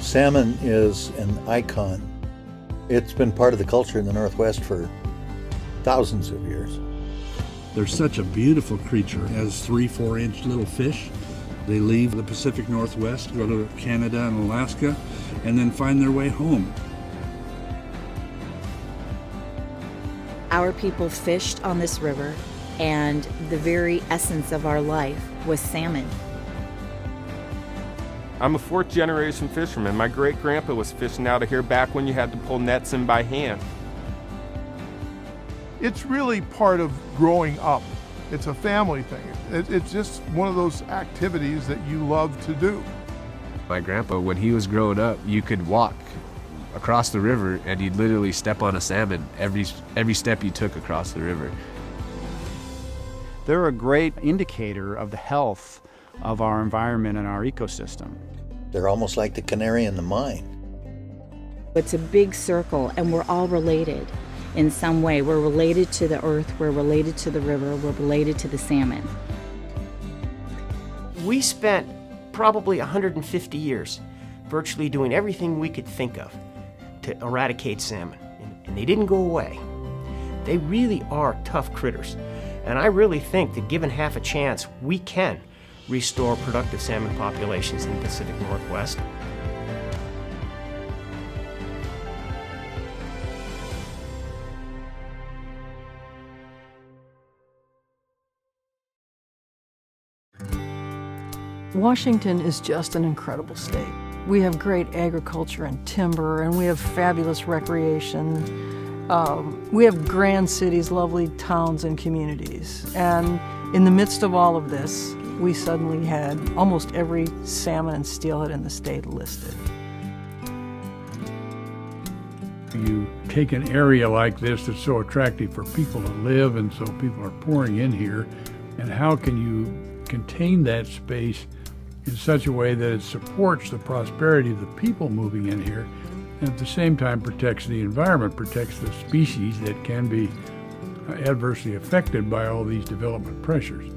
Salmon is an icon. It's been part of the culture in the Northwest for thousands of years. They're such a beautiful creature. It has 3-4 inch little fish. They leave the Pacific Northwest, go to Canada and Alaska, and then find their way home. Our people fished on this river, and the very essence of our life was salmon. I'm a 4th generation fisherman. My great-grandpa was fishing out of here back when you had to pull nets in by hand. It's really part of growing up. It's a family thing. It's just one of those activities that you love to do. My grandpa, when he was growing up, you could walk across the river and you'd literally step on a salmon every step you took across the river. They're a great indicator of the health of our environment and our ecosystem. They're almost like the canary in the mine. It's a big circle, and we're all related in some way. We're related to the earth, we're related to the river, we're related to the salmon. We spent probably 150 years virtually doing everything we could think of to eradicate salmon, and they didn't go away. They really are tough critters, and I really think that given half a chance, we can restore productive salmon populations in the Pacific Northwest. Washington is just an incredible state. We have great agriculture and timber, and we have fabulous recreation. We have grand cities, lovely towns and communities. And in the midst of all of this, we suddenly had almost every salmon and steelhead in the state listed. You take an area like this that's so attractive for people to live, and so people are pouring in here, and how can you contain that space in such a way that it supports the prosperity of the people moving in here, and at the same time protects the environment, protects the species that can be adversely affected by all these development pressures.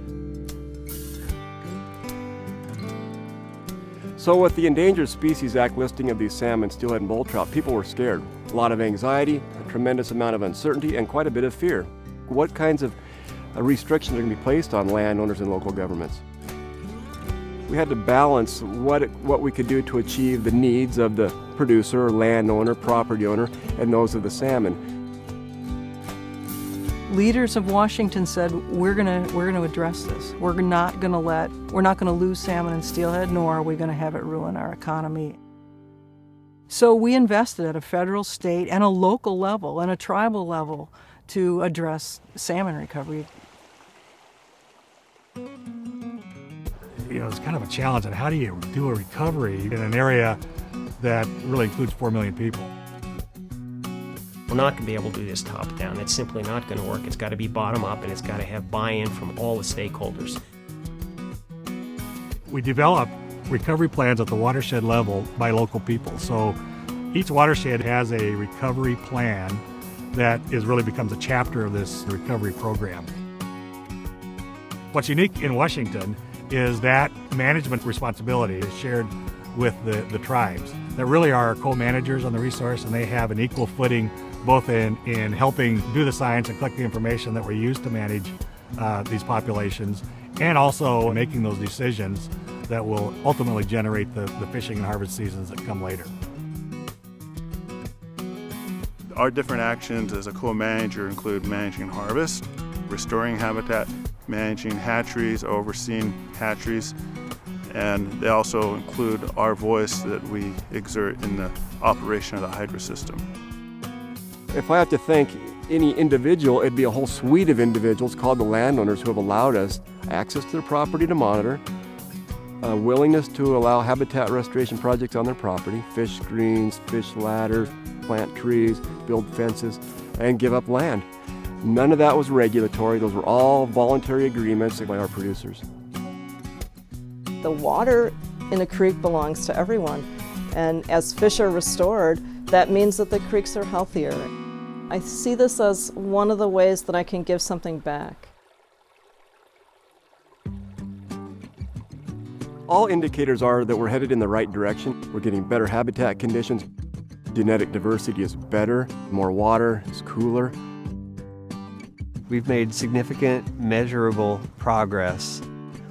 So with the Endangered Species Act listing of these salmon, steelhead, and bull trout, people were scared. A lot of anxiety, a tremendous amount of uncertainty, and quite a bit of fear. What kinds of restrictions are going to be placed on landowners and local governments? We had to balance what we could do to achieve the needs of the producer, landowner, property owner, and those of the salmon. Leaders of Washington said, we're gonna address this. We're not gonna lose salmon and steelhead, nor are we gonna have it ruin our economy. So we invested at a federal, state, and a local level, and a tribal level to address salmon recovery. You know, it's kind of a challenge, and how do you do a recovery in an area that really includes 4 million people? We're not going to be able to do this top-down. It's simply not going to work. It's got to be bottom-up, and it's got to have buy-in from all the stakeholders. We develop recovery plans at the watershed level by local people. So each watershed has a recovery plan that really becomes a chapter of this recovery program. What's unique in Washington is that management responsibility is shared with the tribes that really are co-managers on the resource, and they have an equal footing both in helping do the science and collect the information that we use to manage these populations, and also making those decisions that will ultimately generate the fishing and harvest seasons that come later. Our different actions as a co-manager include managing harvest, restoring habitat, managing hatcheries, overseeing hatcheries, and they also include our voice that we exert in the operation of the hydro system. If I have to thank any individual, it'd be a whole suite of individuals called the landowners who have allowed us access to their property to monitor, willingness to allow habitat restoration projects on their property, fish screens, fish ladders, plant trees, build fences, and give up land. None of that was regulatory. Those were all voluntary agreements by our producers. The water in a creek belongs to everyone, and as fish are restored, that means that the creeks are healthier. I see this as one of the ways that I can give something back. All indicators are that we're headed in the right direction. We're getting better habitat conditions. Genetic diversity is better, more water, it's cooler. We've made significant, measurable progress.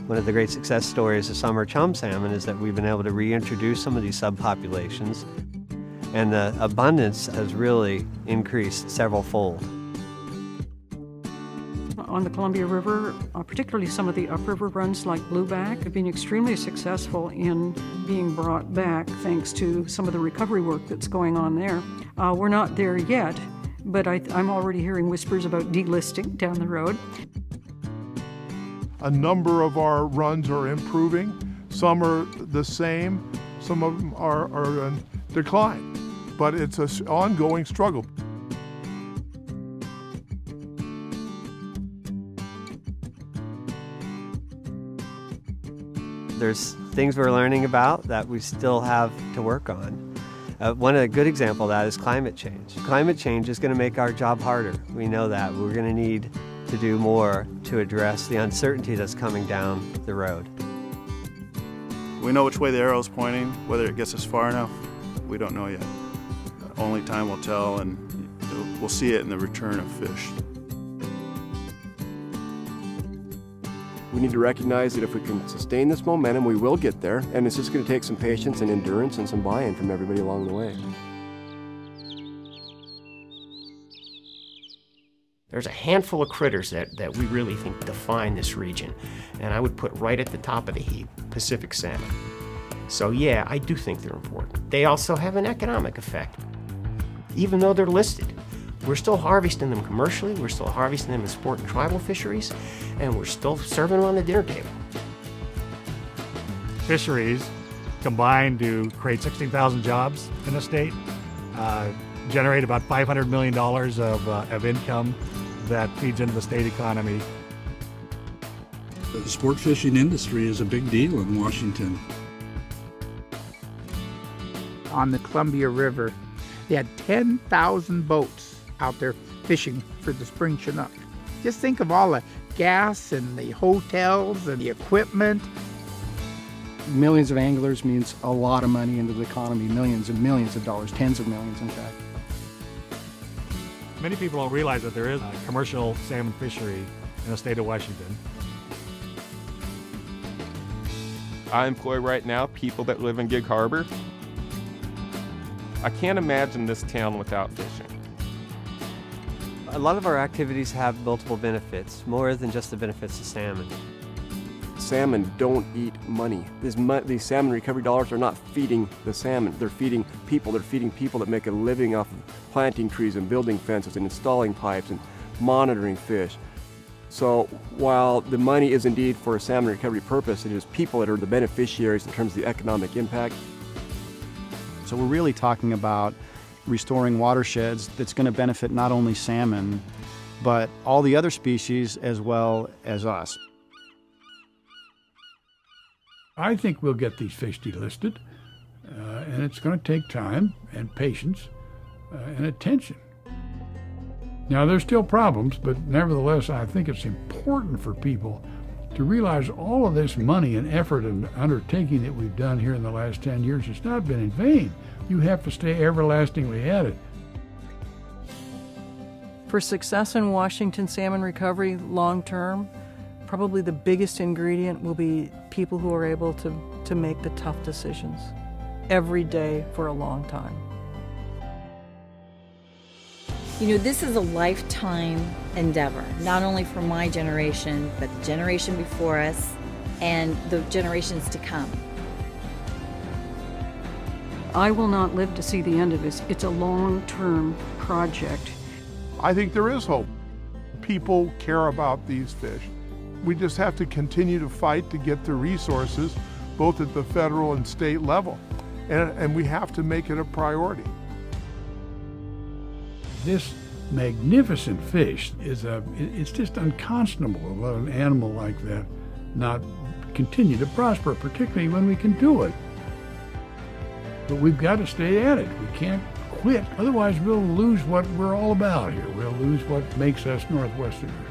One of the great success stories of summer chum salmon is that we've been able to reintroduce some of these subpopulations, and the abundance has really increased several-fold. On the Columbia River, particularly some of the upriver runs like blueback have been extremely successful in being brought back thanks to some of the recovery work that's going on there. We're not there yet, but I'm already hearing whispers about delisting down the road. A number of our runs are improving. Some are the same, some of them are in decline, but it's an ongoing struggle. There's things we're learning about that we still have to work on. One good example of that is climate change. Climate change is going to make our job harder. We know that. We're going to need to do more to address the uncertainty that's coming down the road. We know which way the arrow's pointing. Whether it gets us far enough, we don't know yet. Only time will tell, and we'll see it in the return of fish. We need to recognize that if we can sustain this momentum, we will get there, and it's just going to take some patience and endurance and some buy-in from everybody along the way. There's a handful of critters that we really think define this region, and I would put right at the top of the heap Pacific salmon. So yeah, I do think they're important. They also have an economic effect. Even though they're listed, we're still harvesting them commercially, we're still harvesting them in sport and tribal fisheries, and we're still serving them on the dinner table. Fisheries combined to create 16,000 jobs in the state, generate about $500 million of income that feeds into the state economy. The sport fishing industry is a big deal in Washington. On the Columbia River, they had 10,000 boats out there fishing for the spring Chinook. Just think of all the gas and the hotels and the equipment. Millions of anglers means a lot of money into the economy, millions and millions of dollars, tens of millions in fact. Many people don't realize that there is a commercial salmon fishery in the state of Washington. I employ right now people that live in Gig Harbor. I can't imagine this town without fishing. A lot of our activities have multiple benefits, more than just the benefits of salmon. Salmon don't eat money. These salmon recovery dollars are not feeding the salmon. They're feeding people. They're feeding people that make a living off of planting trees and building fences and installing pipes and monitoring fish. So while the money is indeed for a salmon recovery purpose, it is people that are the beneficiaries in terms of the economic impact. So we're really talking about restoring watersheds that's going to benefit not only salmon, but all the other species as well as us. I think we'll get these fish delisted, and it's going to take time and patience and attention. Now, there's still problems, but nevertheless, I think it's important for people to realize all of this money and effort and undertaking that we've done here in the last 10 years has not been in vain. You have to stay everlastingly at it. For success in Washington salmon recovery long term, probably the biggest ingredient will be people who are able to make the tough decisions every day for a long time. You know, this is a lifetime endeavor, not only for my generation, but the generation before us and the generations to come. I will not live to see the end of this. It's a long-term project. I think there is hope. People care about these fish. We just have to continue to fight to get the resources, both at the federal and state level. And we have to make it a priority. This magnificent fish it's just unconscionable to let an animal like that not continue to prosper, particularly when we can do it. But we've got to stay at it. We can't quit. Otherwise, we'll lose what we're all about here. We'll lose what makes us Northwesterners.